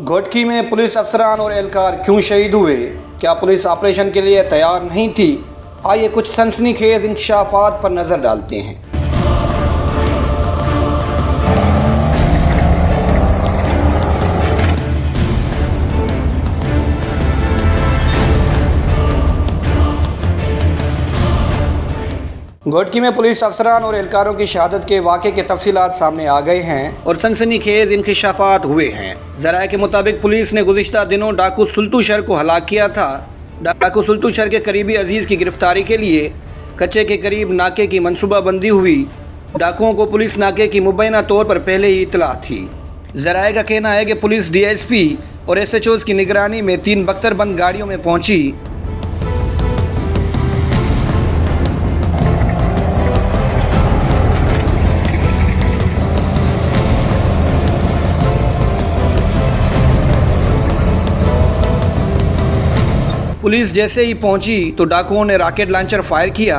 घोटकी में पुलिस अफसरान और एहलकार क्यों शहीद हुए? क्या पुलिस ऑपरेशन के लिए तैयार नहीं थी? आइए कुछ सनसनीखेज इंकशाफात पर नज़र डालते हैं। घोटकी में पुलिस अफसरान और एहलकारों की शहादत के वाक़े के तफसीलात सामने आ गए हैं और सनसनीखेज इंकशाफात हुए हैं। ज़राए के मुताबिक पुलिस ने गुज़िश्ता दिनों डाकू सुल्तू शर को हलाक किया था। डाकू सुल्तू शर के करीबी अजीज़ की गिरफ्तारी के लिए कच्चे के करीब नाके की मनसूबाबंदी हुई। डाकुओं को पुलिस नाके की मुबैना तौर पर पहले ही इतला थी। ज़राए का कहना है कि पुलिस DSP और SHOs की निगरानी में 3 बख्तरबंद गाड़ियों में पहुंची। पुलिस जैसे ही पहुंची तो डाकुओं ने रॉकेट लॉन्चर फायर किया।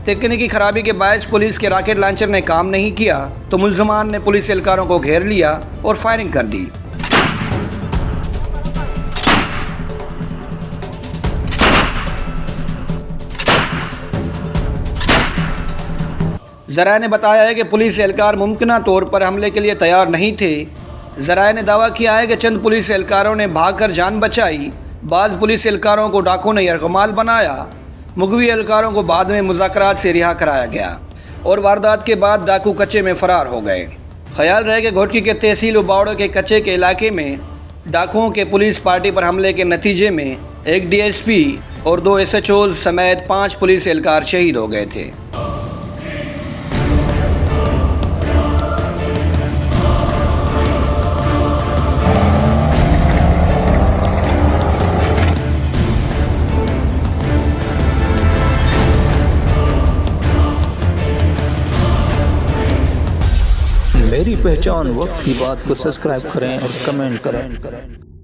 तकनीकी खराबी के बायस पुलिस के रॉकेट लॉन्चर ने काम नहीं किया तो मुल्ज़मान ने पुलिस एहलकारों को घेर लिया और फायरिंग कर दी। ज़राए ने बताया है कि पुलिस एहलकार मुमकिना तौर पर हमले के लिए तैयार नहीं थे। ज़राए ने दावा किया है कि चंद पुलिस एहलकारों ने भागकर जान बचाई। बाज़ पुलिस एहलकारों को डाकुओं ने यरगमाल बनाया। मुगवी एहलकारों को बाद में मुज़ाकरात से रिहा कराया गया और वारदात के बाद डाकू कच्चे में फ़रार हो गए। ख्याल रहे कि घोटकी के तहसील उबाड़ो के कच्चे के इलाके में डाकुओं के पुलिस पार्टी पर हमले के नतीजे में एक DSP और 2 SHOs समेत 5 पुलिस एहलकार शहीद हो गए थे। मेरी पहचान वक्त की बात को सब्सक्राइब करें और कमेंट करें।